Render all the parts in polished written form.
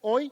hoy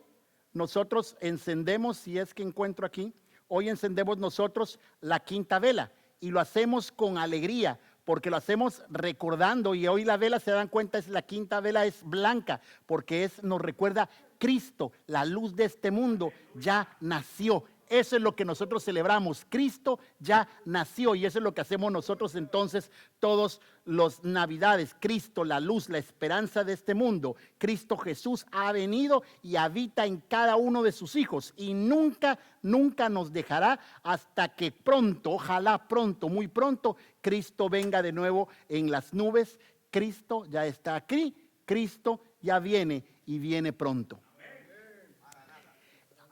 nosotros encendemos, si es que encuentro aquí, hoy encendemos nosotros la quinta vela y lo hacemos con alegría porque lo hacemos recordando, y hoy la vela, se dan cuenta, es la quinta vela, es blanca porque nos recuerda Cristo, la luz de este mundo ya nació. Eso es lo que nosotros celebramos. Cristo ya nació y eso es lo que hacemos nosotros entonces todos los navidades. Cristo, la luz, la esperanza de este mundo. Cristo Jesús ha venido y habita en cada uno de sus hijos y nunca, nunca nos dejará hasta que pronto, ojalá pronto, muy pronto, Cristo venga de nuevo en las nubes. Cristo ya está aquí, Cristo ya viene y viene pronto.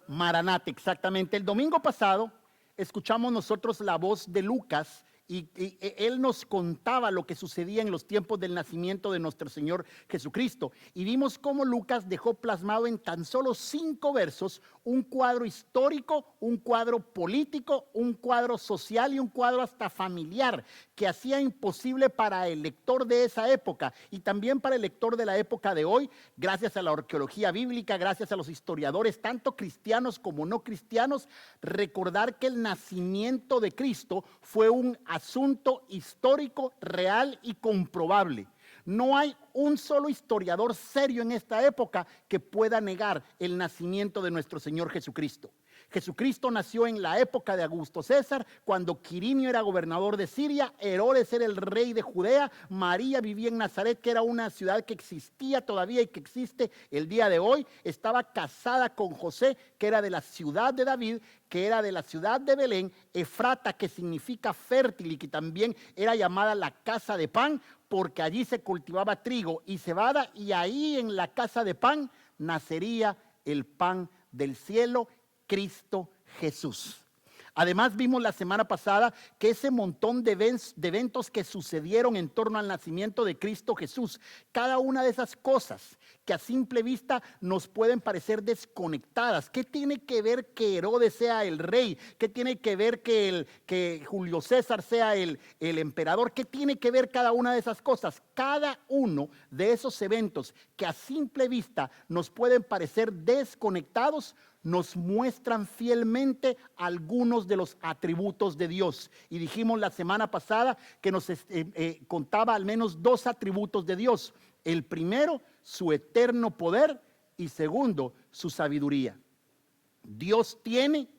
Maranata, exactamente. El domingo pasado escuchamos nosotros la voz de Lucas y él nos contaba lo que sucedía en los tiempos del nacimiento de nuestro Señor Jesucristo. Y vimos cómo Lucas dejó plasmado en tan solo 5 versos un cuadro histórico, un cuadro político, un cuadro social y un cuadro hasta familiar que hacía imposible para el lector de esa época y también para el lector de la época de hoy, gracias a la arqueología bíblica, gracias a los historiadores, tanto cristianos como no cristianos, recordar que el nacimiento de Cristo fue un asunto histórico, real y comprobable. No hay un solo historiador serio en esta época que pueda negar el nacimiento de nuestro Señor Jesucristo. Jesucristo nació en la época de Augusto César, cuando Quirinio era gobernador de Siria, Herodes era el rey de Judea, María vivía en Nazaret, que era una ciudad que existía todavía y que existe el día de hoy. Estaba casada con José, que era de la ciudad de David, que era de la ciudad de Belén, Efrata, que significa fértil y que también era llamada la casa de pan, porque allí se cultivaba trigo y cebada, y ahí en la casa de pan nacería el pan del cielo, Cristo Jesús. Además vimos la semana pasada que ese montón de eventos que sucedieron en torno al nacimiento de Cristo Jesús, cada una de esas cosas que a simple vista nos pueden parecer desconectadas. ¿Qué tiene que ver que Herodes sea el rey? ¿Qué tiene que ver que Julio César sea el emperador? ¿Qué tiene que ver cada una de esas cosas? Cada uno de esos eventos que a simple vista nos pueden parecer desconectados, nos muestran fielmente algunos de los atributos de Dios. Y dijimos la semana pasada que nos contaba al menos 2 atributos de Dios. El primero, su eterno poder, y segundo, su sabiduría. Dios tiene,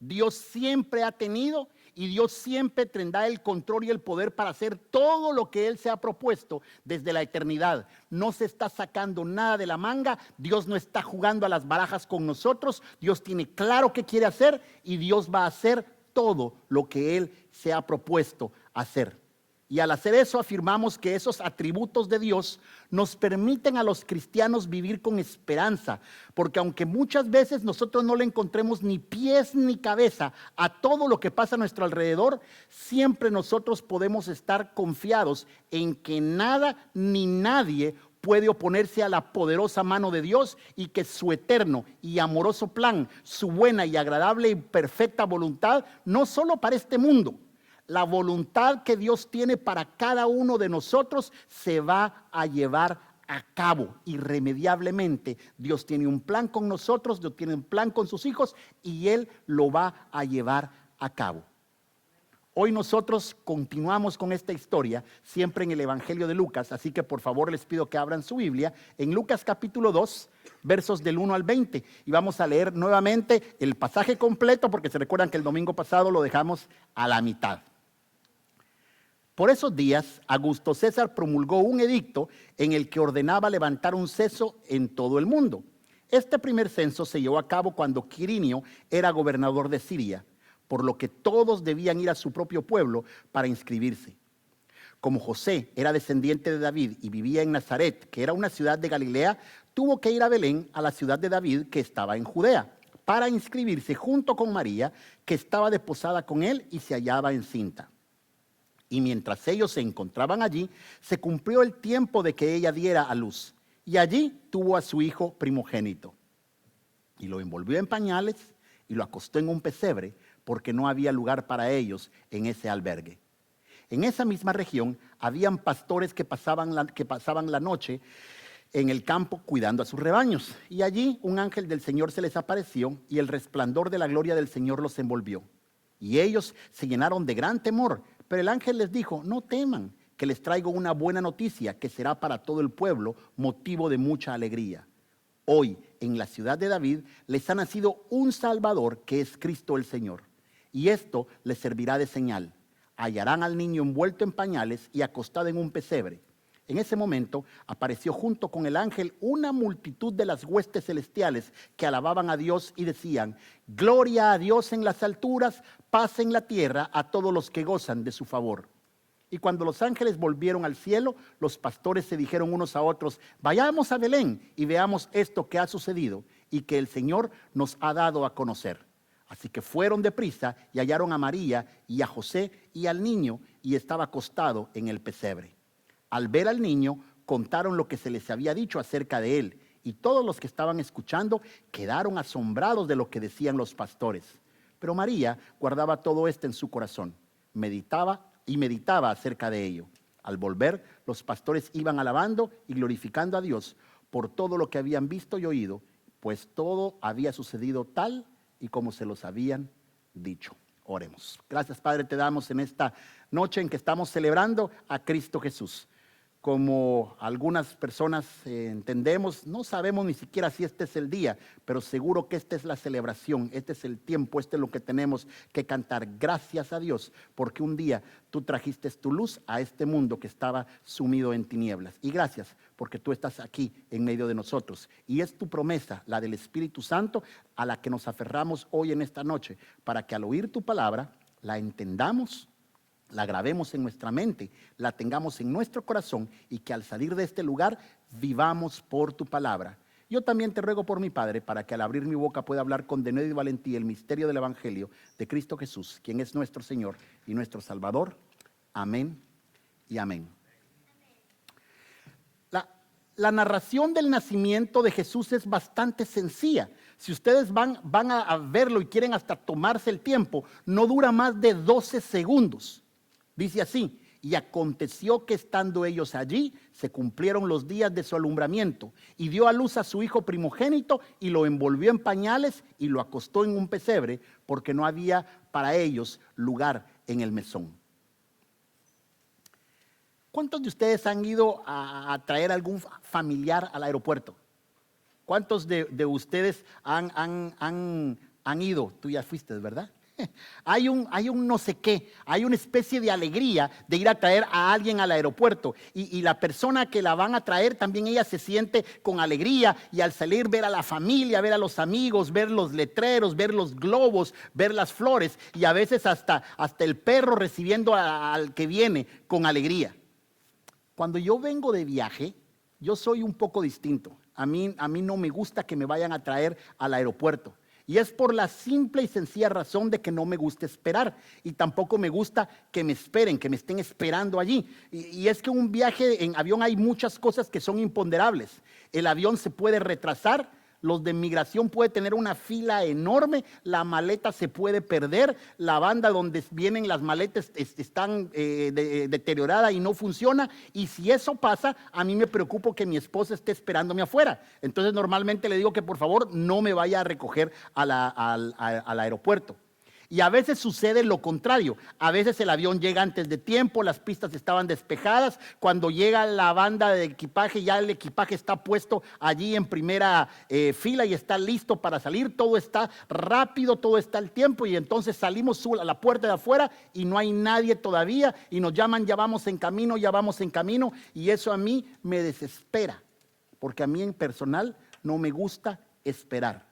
Dios siempre ha tenido y Dios siempre tendrá el control y el poder para hacer todo lo que Él se ha propuesto desde la eternidad. No se está sacando nada de la manga, Dios no está jugando a las barajas con nosotros, Dios tiene claro qué quiere hacer y Dios va a hacer todo lo que Él se ha propuesto hacer. Y al hacer eso afirmamos que esos atributos de Dios nos permiten a los cristianos vivir con esperanza, porque aunque muchas veces nosotros no le encontremos ni pies ni cabeza a todo lo que pasa a nuestro alrededor, siempre nosotros podemos estar confiados en que nada ni nadie puede oponerse a la poderosa mano de Dios y que su eterno y amoroso plan, su buena y agradable y perfecta voluntad, no solo para este mundo, la voluntad que Dios tiene para cada uno de nosotros se va a llevar a cabo irremediablemente. Dios tiene un plan con nosotros, Dios tiene un plan con sus hijos y Él lo va a llevar a cabo. Hoy nosotros continuamos con esta historia, siempre en el Evangelio de Lucas, así que por favor les pido que abran su Biblia en Lucas capítulo 2, versos del 1 al 20. Y vamos a leer nuevamente el pasaje completo, porque se recuerdan que el domingo pasado lo dejamos a la mitad. Por esos días, Augusto César promulgó un edicto en el que ordenaba levantar un censo en todo el mundo. Este primer censo se llevó a cabo cuando Quirinio era gobernador de Siria, por lo que todos debían ir a su propio pueblo para inscribirse. Como José era descendiente de David y vivía en Nazaret, que era una ciudad de Galilea, tuvo que ir a Belén, a la ciudad de David, que estaba en Judea, para inscribirse junto con María, que estaba desposada con él y se hallaba encinta. Y mientras ellos se encontraban allí, se cumplió el tiempo de que ella diera a luz. Y allí tuvo a su hijo primogénito. Y lo envolvió en pañales y lo acostó en un pesebre, porque no había lugar para ellos en ese albergue. En esa misma región habían pastores que pasaban la noche en el campo cuidando a sus rebaños. Y allí un ángel del Señor se les apareció y el resplandor de la gloria del Señor los envolvió. Y ellos se llenaron de gran temor, pero el ángel les dijo: no teman, que les traigo una buena noticia que será para todo el pueblo motivo de mucha alegría. Hoy en la ciudad de David les ha nacido un Salvador, que es Cristo el Señor. Y esto les servirá de señal: hallarán al niño envuelto en pañales y acostado en un pesebre. En ese momento apareció junto con el ángel una multitud de las huestes celestiales que alababan a Dios y decían: gloria a Dios en las alturas, paz en la tierra a todos los que gozan de su favor. Y cuando los ángeles volvieron al cielo, los pastores se dijeron unos a otros: vayamos a Belén y veamos esto que ha sucedido y que el Señor nos ha dado a conocer. Así que fueron deprisa y hallaron a María y a José y al niño, y estaba acostado en el pesebre. Al ver al niño, contaron lo que se les había dicho acerca de él, y todos los que estaban escuchando quedaron asombrados de lo que decían los pastores. Pero María guardaba todo esto en su corazón, meditaba acerca de ello. Al volver, los pastores iban alabando y glorificando a Dios por todo lo que habían visto y oído, pues todo había sucedido tal y como se los habían dicho. Oremos. Gracias, Padre, te damos en esta noche en que estamos celebrando a Cristo Jesús. Como algunas personas entendemos, no sabemos ni siquiera si este es el día, pero seguro que esta es la celebración, este es el tiempo, este es lo que tenemos que cantar. Gracias a Dios, porque un día tú trajiste tu luz a este mundo que estaba sumido en tinieblas. Y gracias, porque tú estás aquí en medio de nosotros. Y es tu promesa, la del Espíritu Santo, a la que nos aferramos hoy en esta noche, para que al oír tu palabra, la entendamos, la grabemos en nuestra mente, la tengamos en nuestro corazón, y que al salir de este lugar vivamos por tu palabra. Yo también te ruego por mi Padre, para que al abrir mi boca pueda hablar con denuedo y valentía el misterio del Evangelio de Cristo Jesús, quien es nuestro Señor y nuestro Salvador. Amén y amén. La narración del nacimiento de Jesús es bastante sencilla. Si ustedes van a verlo y quieren hasta tomarse el tiempo, no dura más de 12 segundos. Dice así: y aconteció que estando ellos allí, se cumplieron los días de su alumbramiento, y dio a luz a su hijo primogénito, y lo envolvió en pañales, y lo acostó en un pesebre, porque no había para ellos lugar en el mesón. ¿Cuántos de ustedes han ido a traer algún familiar al aeropuerto? ¿Cuántos de ustedes han ido? Tú ya fuiste, ¿verdad? Hay un no sé qué, hay una especie de alegría de ir a traer a alguien al aeropuerto, y la persona que la van a traer también, ella se siente con alegría, y al salir ver a la familia, ver a los amigos, ver los letreros, ver los globos, ver las flores, y a veces hasta el perro recibiendo al que viene con alegría. Cuando yo vengo de viaje, yo soy un poco distinto. A mí no me gusta que me vayan a traer al aeropuerto. Y es por la simple y sencilla razón de que no me gusta esperar. Y tampoco me gusta que me esperen, que me estén esperando allí. Y es que un viaje en avión hay muchas cosas que son imponderables. El avión se puede retrasar, los de migración puede tener una fila enorme, la maleta se puede perder, la banda donde vienen las maletas están deteriorada y no funciona. Y si eso pasa, a mí me preocupa que mi esposa esté esperándome afuera. Entonces normalmente le digo que por favor no me vaya a recoger al aeropuerto. Y a veces sucede lo contrario. A veces el avión llega antes de tiempo, las pistas estaban despejadas. Cuando llega la banda de equipaje, ya el equipaje está puesto allí en primera fila y está listo para salir. Todo está rápido, todo está al tiempo, y entonces salimos a la puerta de afuera y no hay nadie todavía, y nos llaman: ya vamos en camino, ya vamos en camino. Y eso a mí me desespera, porque a mí en personal no me gusta esperar.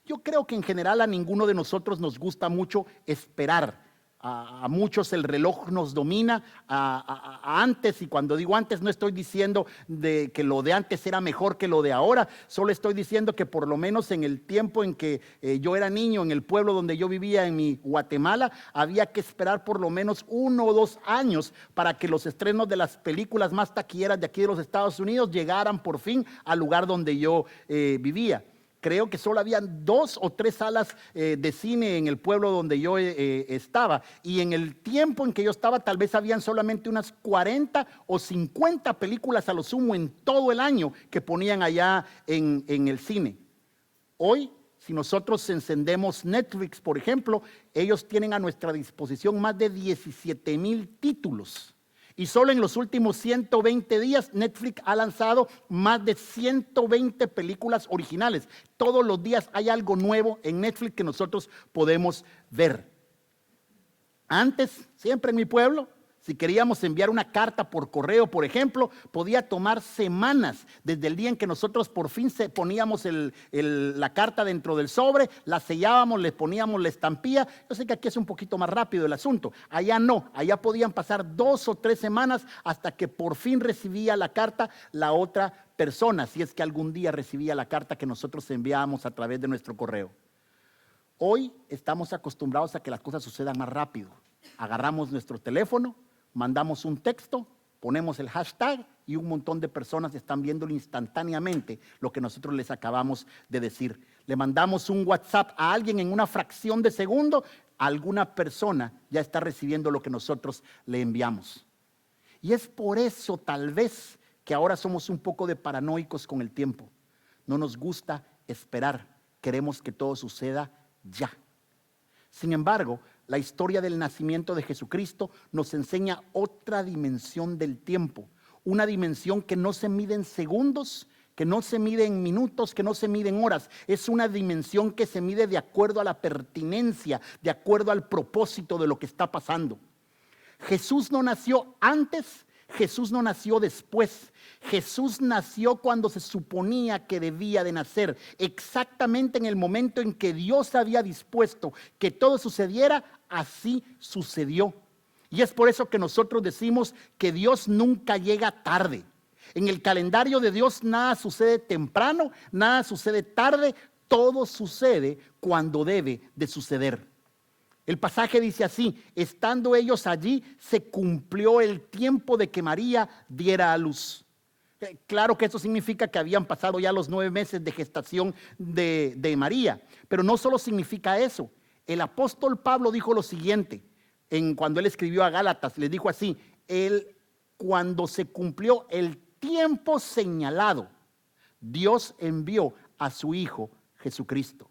Yo creo que en general a ninguno de nosotros nos gusta mucho esperar. A muchos el reloj nos domina antes, y cuando digo antes no estoy diciendo que lo de antes era mejor que lo de ahora, solo estoy diciendo que por lo menos en el tiempo en que yo era niño, en el pueblo donde yo vivía, en mi Guatemala, había que esperar por lo menos 1 o 2 años para que los estrenos de las películas más taquilleras de aquí de los Estados Unidos llegaran por fin al lugar donde yo vivía. Creo que solo habían 2 o 3 salas de cine en el pueblo donde yo estaba. Y en el tiempo en que yo estaba, tal vez habían solamente unas 40 o 50 películas a lo sumo en todo el año que ponían allá en el cine. Hoy, si nosotros encendemos Netflix, por ejemplo, ellos tienen a nuestra disposición más de 17,000 títulos. Y solo en los últimos 120 días Netflix ha lanzado más de 120 películas originales. Todos los días hay algo nuevo en Netflix que nosotros podemos ver. Antes, siempre en mi pueblo, si queríamos enviar una carta por correo, por ejemplo, podía tomar semanas desde el día en que nosotros por fin poníamos la carta dentro del sobre, la sellábamos, le poníamos la estampilla. Yo sé que aquí es un poquito más rápido el asunto. Allá no, allá podían pasar 2 o 3 semanas hasta que por fin recibía la carta la otra persona, si es que algún día recibía la carta que nosotros enviábamos a través de nuestro correo. Hoy estamos acostumbrados a que las cosas sucedan más rápido. Agarramos nuestro teléfono, mandamos un texto, ponemos el hashtag y un montón de personas están viéndolo instantáneamente lo que nosotros les acabamos de decir. Le mandamos un WhatsApp a alguien en una fracción de segundo, alguna persona ya está recibiendo lo que nosotros le enviamos. Y es por eso tal vez que ahora somos un poco de paranoicos con el tiempo. No nos gusta esperar, queremos que todo suceda ya. Sin embargo, la historia del nacimiento de Jesucristo nos enseña otra dimensión del tiempo, una dimensión que no se mide en segundos, que no se mide en minutos, que no se mide en horas. Es una dimensión que se mide de acuerdo a la pertinencia, de acuerdo al propósito de lo que está pasando. Jesús no nació antes, Jesús no nació después. Jesús nació cuando se suponía que debía de nacer, exactamente en el momento en que Dios había dispuesto que todo sucediera, así sucedió. Y es por eso que nosotros decimos que Dios nunca llega tarde. En el calendario de Dios nada sucede temprano, nada sucede tarde, todo sucede cuando debe de suceder. El pasaje dice así: estando ellos allí, se cumplió el tiempo de que María diera a luz. Claro que eso significa que habían pasado ya los 9 meses de gestación de María, pero no solo significa eso. El apóstol Pablo dijo lo siguiente, cuando él escribió a Gálatas, le dijo así: cuando se cumplió el tiempo señalado, Dios envió a su Hijo Jesucristo.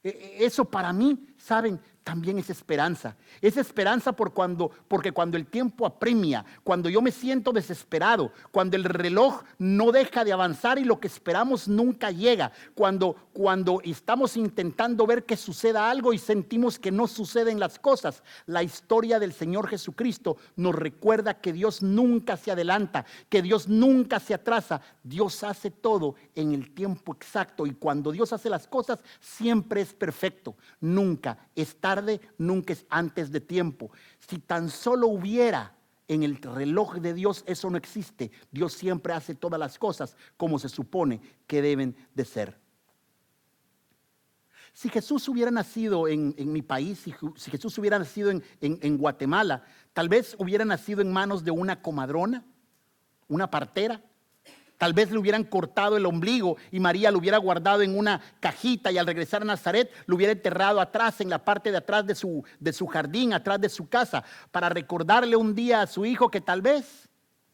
Eso para mí, ¿saben? También es esperanza. Es esperanza porque cuando el tiempo apremia, cuando yo me siento desesperado, cuando el reloj no deja de avanzar y lo que esperamos nunca llega, cuando estamos intentando ver que suceda algo y sentimos que no suceden las cosas, la historia del Señor Jesucristo nos recuerda que Dios nunca se adelanta, que Dios nunca se atrasa. Dios hace todo en el tiempo exacto, y cuando Dios hace las cosas siempre es perfecto. Nunca es tarde, nunca es antes de tiempo. Si tan solo hubiera en el reloj de Dios, eso no existe. Dios siempre hace todas las cosas como se supone que deben de ser. Si Jesús hubiera nacido en mi país, si Jesús hubiera nacido en Guatemala, tal vez hubiera nacido en manos de una comadrona, una partera. Tal vez le hubieran cortado el ombligo y María lo hubiera guardado en una cajita, y al regresar a Nazaret lo hubiera enterrado atrás, en la parte de atrás de su jardín, atrás de su casa, para recordarle un día a su hijo que tal vez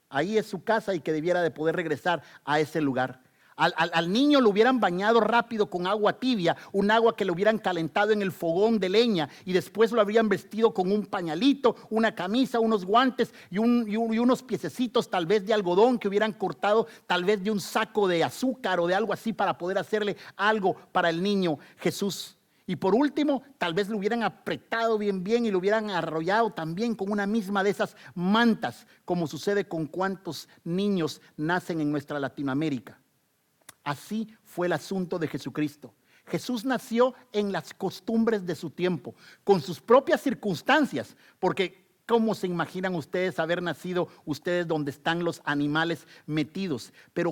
ahí es su casa y que debiera de poder regresar a ese lugar. Al niño lo hubieran bañado rápido con agua tibia, un agua que lo hubieran calentado en el fogón de leña, y después lo habrían vestido con un pañalito, una camisa, unos guantes y unos piececitos tal vez de algodón que hubieran cortado tal vez de un saco de azúcar o de algo así, para poder hacerle algo para el niño Jesús. Y por último, tal vez lo hubieran apretado bien y lo hubieran arrollado también con una misma de esas mantas, como sucede con cuantos niños nacen en nuestra Latinoamérica. Así fue el asunto de Jesucristo. Jesús nació en las costumbres de su tiempo, con sus propias circunstancias, porque ¿cómo se imaginan ustedes haber nacido ustedes donde están los animales metidos? Pero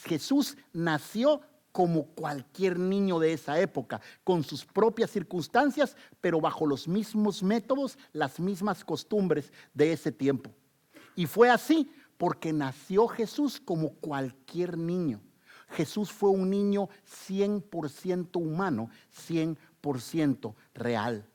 Jesús nació como cualquier niño de esa época, con sus propias circunstancias, pero bajo los mismos métodos, las mismas costumbres de ese tiempo. Y fue así porque nació Jesús como cualquier niño. Jesús fue un niño 100% humano, 100% real.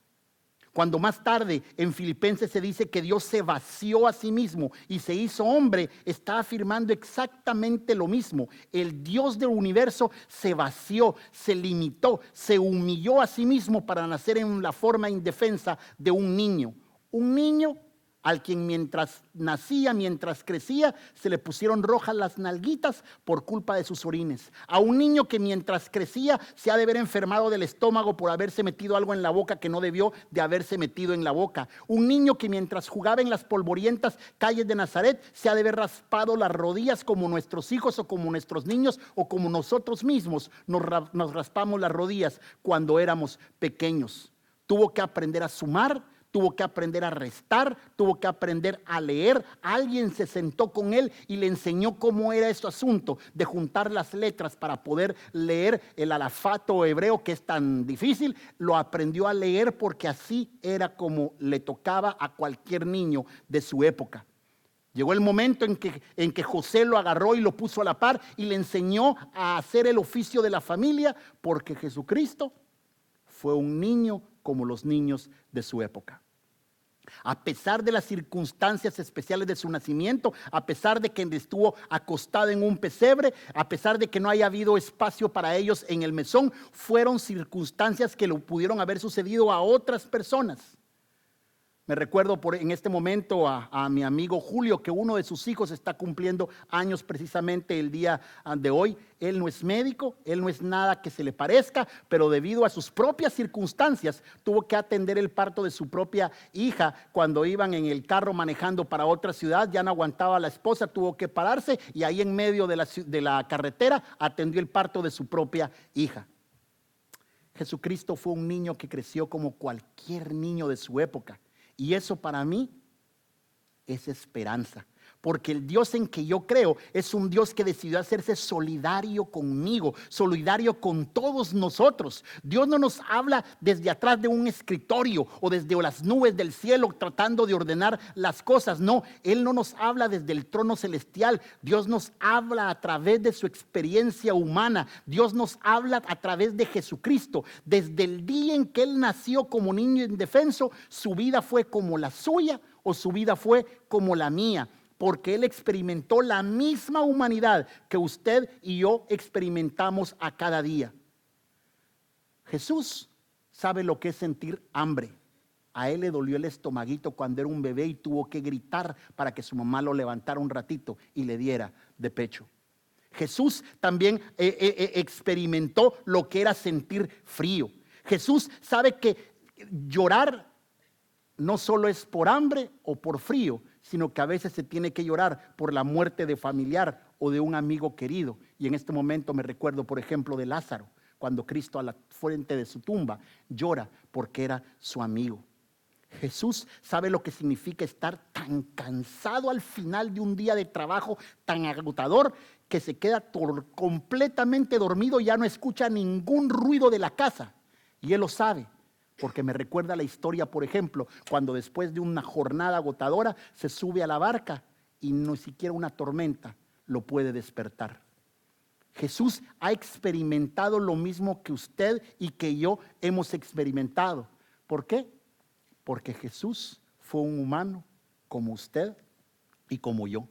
Cuando más tarde en Filipenses se dice que Dios se vació a sí mismo y se hizo hombre, está afirmando exactamente lo mismo. El Dios del universo se vació, se limitó, se humilló a sí mismo para nacer en la forma indefensa de un niño. Un niño al quien mientras nacía, mientras crecía, se le pusieron rojas las nalguitas por culpa de sus orines. A un niño que mientras crecía se ha de haber enfermado del estómago por haberse metido algo en la boca que no debió de haberse metido en la boca. Un niño que mientras jugaba en las polvorientas calles de Nazaret se ha de haber raspado las rodillas como nuestros hijos o como nuestros niños o como nosotros mismos nos raspamos las rodillas cuando éramos pequeños. Tuvo que aprender a sumar, tuvo que aprender a restar, tuvo que aprender a leer. Alguien se sentó con él y le enseñó cómo era este asunto de juntar las letras para poder leer el alafato hebreo, que es tan difícil. Lo aprendió a leer porque así era como le tocaba a cualquier niño de su época. Llegó el momento en que José lo agarró y lo puso a la par y le enseñó a hacer el oficio de la familia, porque Jesucristo fue un niño como los niños de su época. A pesar de las circunstancias especiales de su nacimiento, a pesar de que estuvo acostado en un pesebre, a pesar de que no haya habido espacio para ellos en el mesón, fueron circunstancias que lo pudieron haber sucedido a otras personas. Me recuerdo en este momento a mi amigo Julio, que uno de sus hijos está cumpliendo años precisamente el día de hoy. Él no es médico, él no es nada que se le parezca, pero debido a sus propias circunstancias tuvo que atender el parto de su propia hija. Cuando iban en el carro manejando para otra ciudad, ya no aguantaba la esposa, tuvo que pararse y ahí en medio de la carretera atendió el parto de su propia hija. Jesucristo fue un niño que creció como cualquier niño de su época. Y eso para mí es esperanza, porque el Dios en que yo creo es un Dios que decidió hacerse solidario conmigo, solidario con todos nosotros. Dios no nos habla desde atrás de un escritorio o desde las nubes del cielo tratando de ordenar las cosas. No, Él no nos habla desde el trono celestial. Dios nos habla a través de su experiencia humana. Dios nos habla a través de Jesucristo. Desde el día en que Él nació como niño indefenso, su vida fue como la suya o su vida fue como la mía, porque Él experimentó la misma humanidad que usted y yo experimentamos a cada día. Jesús sabe lo que es sentir hambre. A Él le dolió el estomaguito cuando era un bebé y tuvo que gritar para que su mamá lo levantara un ratito y le diera de pecho. Jesús también experimentó lo que era sentir frío. Jesús sabe que llorar no solo es por hambre o por frío, sino que a veces se tiene que llorar por la muerte de familiar o de un amigo querido. Y en este momento me recuerdo, por ejemplo, de Lázaro, cuando Cristo a la frente de su tumba llora porque era su amigo. Jesús sabe lo que significa estar tan cansado al final de un día de trabajo tan agotador que se queda completamente dormido y ya no escucha ningún ruido de la casa. Y Él lo sabe. Porque me recuerda la historia, por ejemplo, cuando después de una jornada agotadora se sube a la barca y ni siquiera una tormenta lo puede despertar. Jesús ha experimentado lo mismo que usted y que yo hemos experimentado. ¿Por qué? Porque Jesús fue un humano como usted y como yo.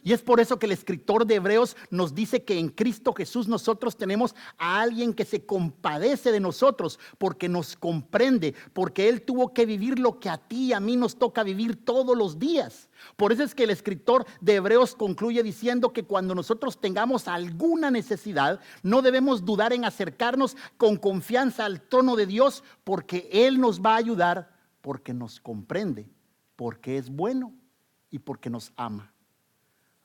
Y es por eso que el escritor de Hebreos nos dice que en Cristo Jesús nosotros tenemos a alguien que se compadece de nosotros, porque nos comprende, porque Él tuvo que vivir lo que a ti y a mí nos toca vivir todos los días. Por eso es que el escritor de Hebreos concluye diciendo que cuando nosotros tengamos alguna necesidad, no debemos dudar en acercarnos con confianza al trono de Dios, porque Él nos va a ayudar, porque nos comprende, porque es bueno y porque nos ama.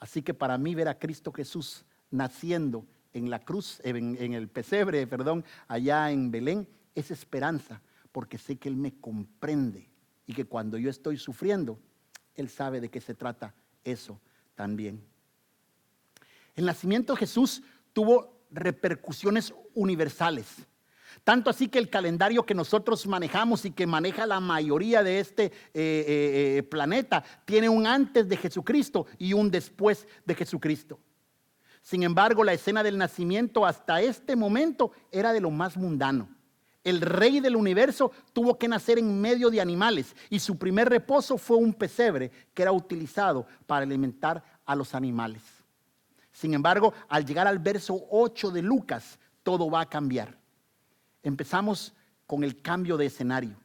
Así que para mí ver a Cristo Jesús naciendo en la cruz, en el pesebre, allá en Belén, es esperanza, porque sé que Él me comprende y que cuando yo estoy sufriendo, Él sabe de qué se trata eso también. El nacimiento de Jesús tuvo repercusiones universales. Tanto así que el calendario que nosotros manejamos y que maneja la mayoría de este planeta tiene un antes de Jesucristo y un después de Jesucristo. Sin embargo, la escena del nacimiento hasta este momento era de lo más mundano. El rey del universo tuvo que nacer en medio de animales y su primer reposo fue un pesebre que era utilizado para alimentar a los animales. Sin embargo, al llegar al verso 8 de Lucas, todo va a cambiar. Empezamos con el cambio de escenario.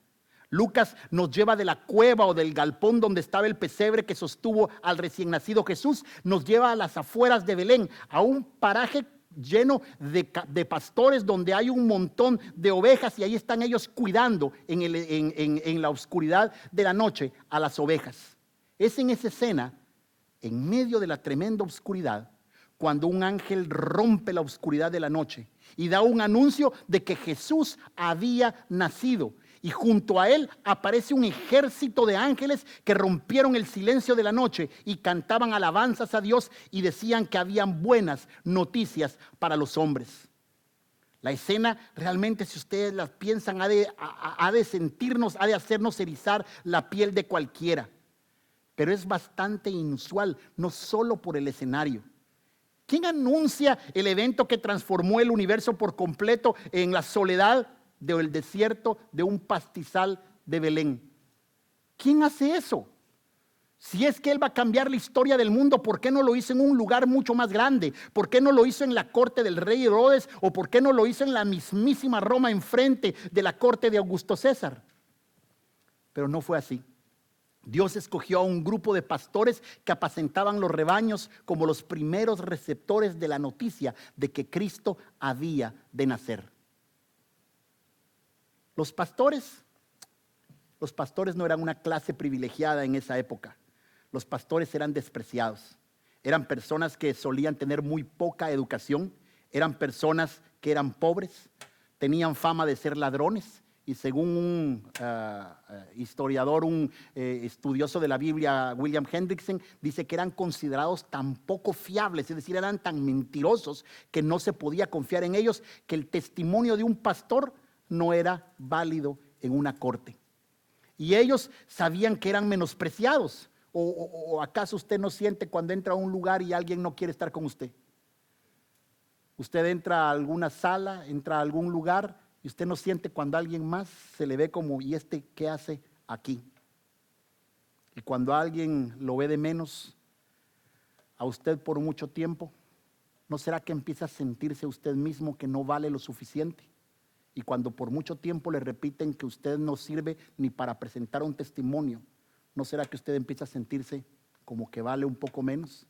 Lucas nos lleva de la cueva o del galpón donde estaba el pesebre que sostuvo al recién nacido Jesús, nos lleva a las afueras de Belén, a un paraje lleno de pastores donde hay un montón de ovejas y ahí están ellos cuidando en la oscuridad de la noche a las ovejas. Es en esa escena, en medio de la tremenda oscuridad, cuando un ángel rompe la oscuridad de la noche y da un anuncio de que Jesús había nacido. Y junto a él aparece un ejército de ángeles que rompieron el silencio de la noche y cantaban alabanzas a Dios y decían que habían buenas noticias para los hombres. La escena realmente, si ustedes la piensan, ha de sentirnos, ha de hacernos erizar la piel de cualquiera. Pero es bastante inusual, no solo por el escenario. ¿Quién anuncia el evento que transformó el universo por completo en la soledad del desierto de un pastizal de Belén? ¿Quién hace eso? Si es que Él va a cambiar la historia del mundo, ¿por qué no lo hizo en un lugar mucho más grande? ¿Por qué no lo hizo en la corte del rey Herodes? ¿O por qué no lo hizo en la mismísima Roma, enfrente de la corte de Augusto César? Pero no fue así. Dios escogió a un grupo de pastores que apacentaban los rebaños como los primeros receptores de la noticia de que Cristo había de nacer. Los pastores no eran una clase privilegiada en esa época. Los pastores eran despreciados. Eran personas que solían tener muy poca educación. Eran personas que eran pobres. Tenían fama de ser ladrones. Y según un historiador, un estudioso de la Biblia, William Hendrickson, dice que eran considerados tan poco fiables, es decir, eran tan mentirosos que no se podía confiar en ellos, que el testimonio de un pastor no era válido en una corte. Y ellos sabían que eran menospreciados. ¿O acaso usted no siente cuando entra a un lugar y alguien no quiere estar con usted? Usted entra a alguna sala, entra a algún lugar y usted no siente cuando alguien más se le ve como, ¿y este qué hace aquí? Y cuando alguien lo ve de menos a usted por mucho tiempo, ¿no será que empieza a sentirse usted mismo que no vale lo suficiente? Y cuando por mucho tiempo le repiten que usted no sirve ni para presentar un testimonio, ¿no será que usted empieza a sentirse como que vale un poco menos?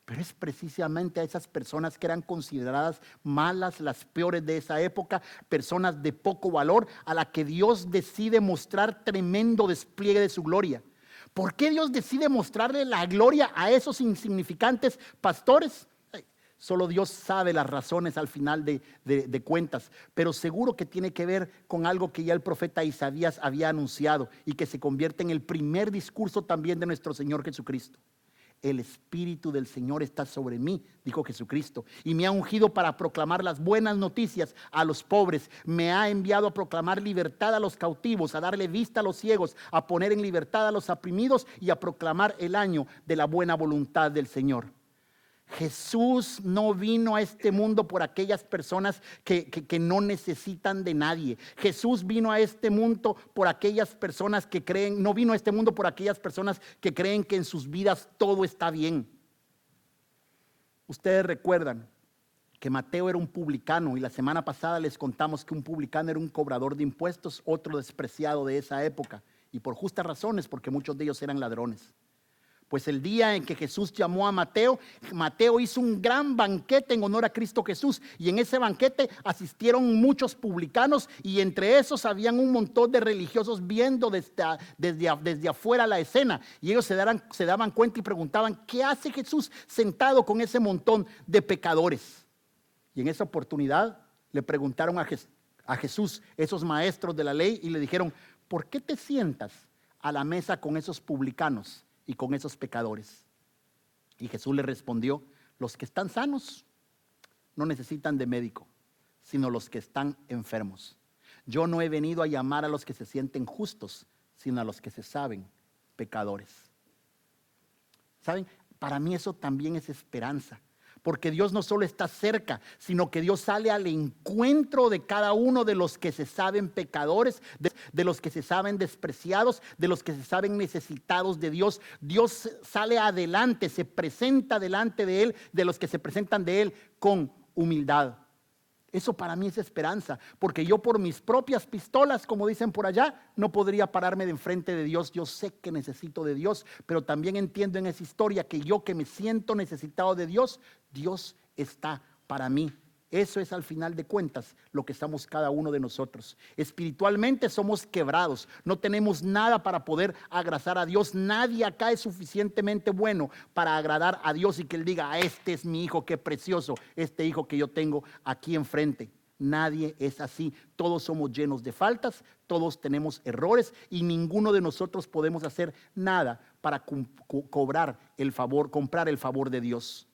Pero es precisamente a esas personas que eran consideradas malas, las peores de esa época, personas de poco valor, a la que Dios decide mostrar tremendo despliegue de su gloria. ¿Por qué Dios decide mostrarle la gloria a esos insignificantes pastores? Solo Dios sabe las razones al final de cuentas, pero seguro que tiene que ver con algo que ya el profeta Isaías había anunciado y que se convierte en el primer discurso también de nuestro Señor Jesucristo. El Espíritu del Señor está sobre mí, dijo Jesucristo, y me ha ungido para proclamar las buenas noticias a los pobres. Me ha enviado a proclamar libertad a los cautivos, a darle vista a los ciegos, a poner en libertad a los oprimidos y a proclamar el año de la buena voluntad del Señor. Jesús no vino a este mundo por aquellas personas que no necesitan de nadie. Jesús vino a este mundo por aquellas personas que creen, no vino a este mundo por aquellas personas que creen que en sus vidas todo está bien. Ustedes recuerdan que Mateo era un publicano y la semana pasada les contamos que un publicano era un cobrador de impuestos, otro despreciado de esa época, y por justas razones, porque muchos de ellos eran ladrones. Pues el día en que Jesús llamó a Mateo, Mateo hizo un gran banquete en honor a Cristo Jesús. Y en ese banquete asistieron muchos publicanos y entre esos habían un montón de religiosos viendo desde afuera la escena. Y ellos se daban cuenta y preguntaban, ¿qué hace Jesús sentado con ese montón de pecadores? Y en esa oportunidad le preguntaron a Jesús, esos maestros de la ley, y le dijeron, ¿por qué te sientas a la mesa con esos publicanos y con esos pecadores? Y Jesús le respondió, los que están sanos no necesitan de médico, sino los que están enfermos. Yo no he venido a llamar a los que se sienten justos, sino a los que se saben pecadores. ¿Saben? Para mí eso también es esperanza. Porque Dios no solo está cerca, sino que Dios sale al encuentro de cada uno de los que se saben pecadores, de los que se saben despreciados, de los que se saben necesitados de Dios. Dios sale adelante, se presenta delante de Él, de los que se presentan de Él con humildad. Eso para mí es esperanza, porque yo por mis propias pistolas, como dicen por allá, no podría pararme de enfrente de Dios. Yo sé que necesito de Dios, pero también entiendo en esa historia que yo que me siento necesitado de Dios, Dios está para mí. Eso es al final de cuentas lo que somos cada uno de nosotros. Espiritualmente somos quebrados, no tenemos nada para poder agradar a Dios. Nadie acá es suficientemente bueno para agradar a Dios y que Él diga: este es mi hijo, qué precioso, este hijo que yo tengo aquí enfrente. Nadie es así, todos somos llenos de faltas, todos tenemos errores y ninguno de nosotros podemos hacer nada para comprar el favor de Dios.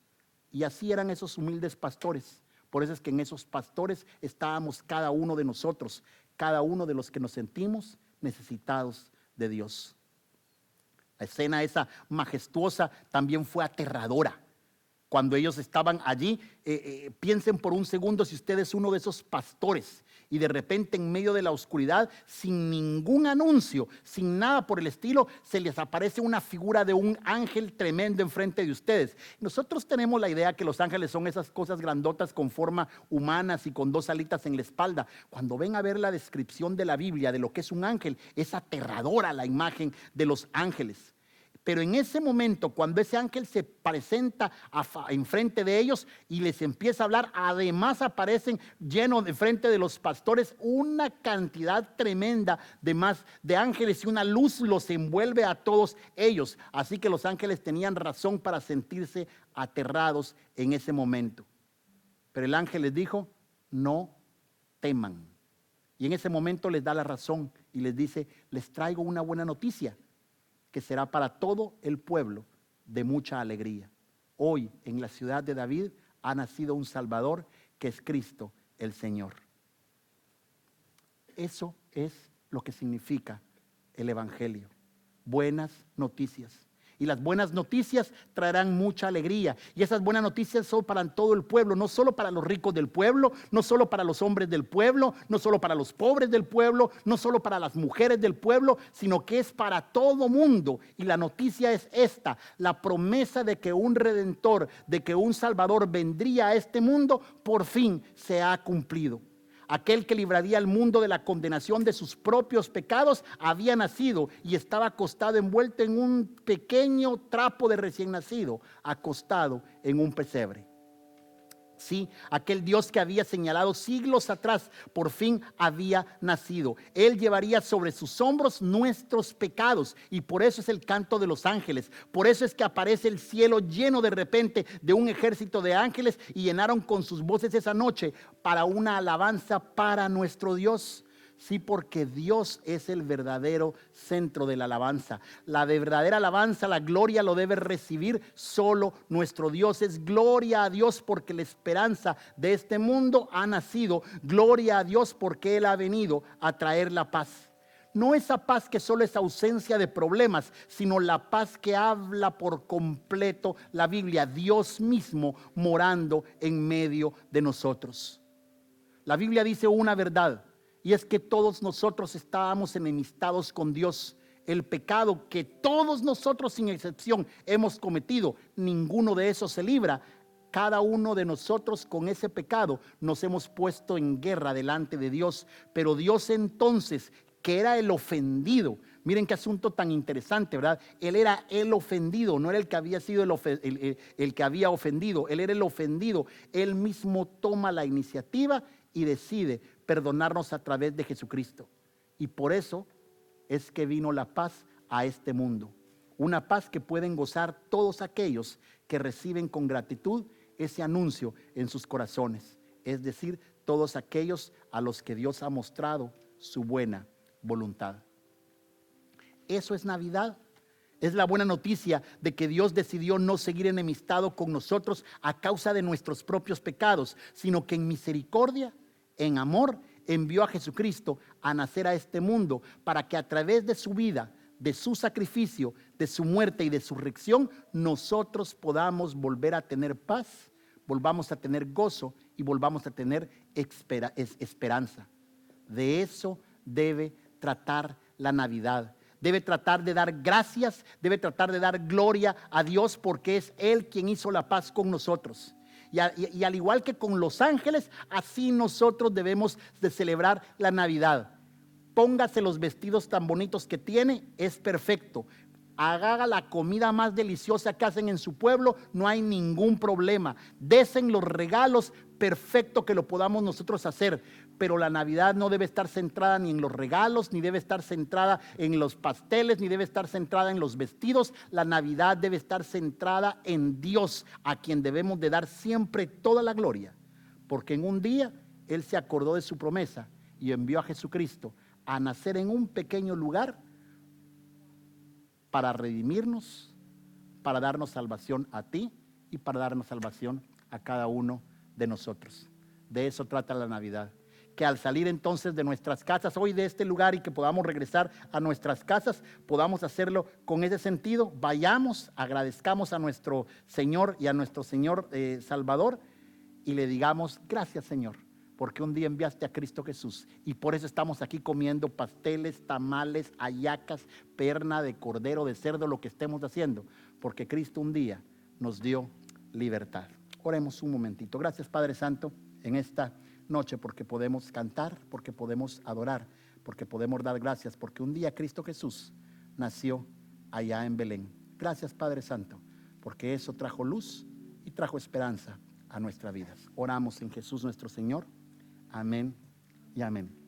Y así eran esos humildes pastores. Por eso es que en esos pastores estábamos cada uno de nosotros, cada uno de los que nos sentimos necesitados de Dios. La escena esa majestuosa también fue aterradora. Cuando ellos estaban allí, piensen por un segundo si usted es uno de esos pastores y de repente en medio de la oscuridad, sin ningún anuncio, sin nada por el estilo, se les aparece una figura de un ángel tremendo enfrente de ustedes. Nosotros tenemos la idea que los ángeles son esas cosas grandotas con forma humanas y con dos alitas en la espalda. Cuando ven a ver la descripción de la Biblia de lo que es un ángel, es aterradora la imagen de los ángeles. Pero en ese momento, cuando ese ángel se presenta enfrente de ellos y les empieza a hablar, además aparecen llenos de frente de los pastores una cantidad tremenda de ángeles y una luz los envuelve a todos ellos. Así que los ángeles tenían razón para sentirse aterrados en ese momento. Pero el ángel les dijo: no teman. Y en ese momento les da la razón y les dice: les traigo una buena noticia, que será para todo el pueblo de mucha alegría. Hoy en la ciudad de David ha nacido un Salvador, que es Cristo el Señor. Eso es lo que significa el Evangelio. Buenas noticias. Y las buenas noticias traerán mucha alegría. Y esas buenas noticias son para todo el pueblo, no solo para los ricos del pueblo, no solo para los hombres del pueblo, no solo para los pobres del pueblo, no solo para las mujeres del pueblo, sino que es para todo mundo. Y la noticia es esta: la promesa de que un redentor, de que un salvador vendría a este mundo, por fin se ha cumplido. Aquel que libraría al mundo de la condenación de sus propios pecados había nacido y estaba acostado, envuelto en un pequeño trapo de recién nacido, acostado en un pesebre. Sí, aquel Dios que había señalado siglos atrás, por fin había nacido. Él llevaría sobre sus hombros nuestros pecados, y por eso es el canto de los ángeles. Por eso es que aparece el cielo lleno de repente de un ejército de ángeles, y llenaron con sus voces esa noche para una alabanza para nuestro Dios. Sí, porque Dios es el verdadero centro de la alabanza. La verdadera alabanza, la gloria, lo debe recibir solo nuestro Dios. Es gloria a Dios porque la esperanza de este mundo ha nacido. Gloria a Dios porque Él ha venido a traer la paz. No esa paz que solo es ausencia de problemas, sino la paz que habla por completo la Biblia. Dios mismo morando en medio de nosotros. La Biblia dice una verdad. Y es que todos nosotros estábamos enemistados con Dios. El pecado que todos nosotros sin excepción hemos cometido, ninguno de esos se libra. Cada uno de nosotros con ese pecado nos hemos puesto en guerra delante de Dios. Pero Dios entonces, que era el ofendido, miren qué asunto tan interesante, ¿verdad? Él era el ofendido, no era el que había sido el que había ofendido. Él era el ofendido. Él mismo toma la iniciativa y decide perdonarnos a través de Jesucristo. Y por eso es que vino la paz a este mundo. Una paz que pueden gozar todos aquellos que reciben con gratitud ese anuncio en sus corazones. Es decir, todos aquellos a los que Dios ha mostrado su buena voluntad. Eso es Navidad. Es la buena noticia de que Dios decidió no seguir enemistado con nosotros a causa de nuestros propios pecados, sino que en misericordia, en amor, envió a Jesucristo a nacer a este mundo para que a través de su vida, de su sacrificio, de su muerte y de su resurrección, nosotros podamos volver a tener paz, volvamos a tener gozo y volvamos a tener esperanza. De eso debe tratar la Navidad. Debe tratar de dar gracias, debe tratar de dar gloria a Dios, porque es Él quien hizo la paz con nosotros. Y al igual que con los ángeles, así nosotros debemos de celebrar la Navidad. Póngase los vestidos tan bonitos que tiene, es perfecto. Haga la comida más deliciosa que hacen en su pueblo, no hay ningún problema. Desen los regalos, perfecto que lo podamos nosotros hacer. Pero la Navidad no debe estar centrada ni en los regalos, ni debe estar centrada en los pasteles, ni debe estar centrada en los vestidos. La Navidad debe estar centrada en Dios, a quien debemos de dar siempre toda la gloria. Porque en un día Él se acordó de su promesa y envió a Jesucristo a nacer en un pequeño lugar para redimirnos, para darnos salvación a ti y para darnos salvación a cada uno de nosotros. De eso trata la Navidad. Que al salir entonces de nuestras casas hoy de este lugar y que podamos regresar a nuestras casas, podamos hacerlo con ese sentido. Vayamos, agradezcamos a nuestro Señor y a nuestro Señor Salvador y le digamos: gracias, Señor, porque un día enviaste a Cristo Jesús y por eso estamos aquí comiendo pasteles, tamales, hallacas, perna de cordero, de cerdo, lo que estemos haciendo, porque Cristo un día nos dio libertad. Oremos un momentito. Gracias, Padre Santo, en esta noche, porque podemos cantar, porque podemos adorar, porque podemos dar gracias, porque un día Cristo Jesús nació allá en Belén. Gracias, Padre Santo, porque eso trajo luz y trajo esperanza a nuestras vidas. Oramos en Jesús nuestro Señor. Amén y amén.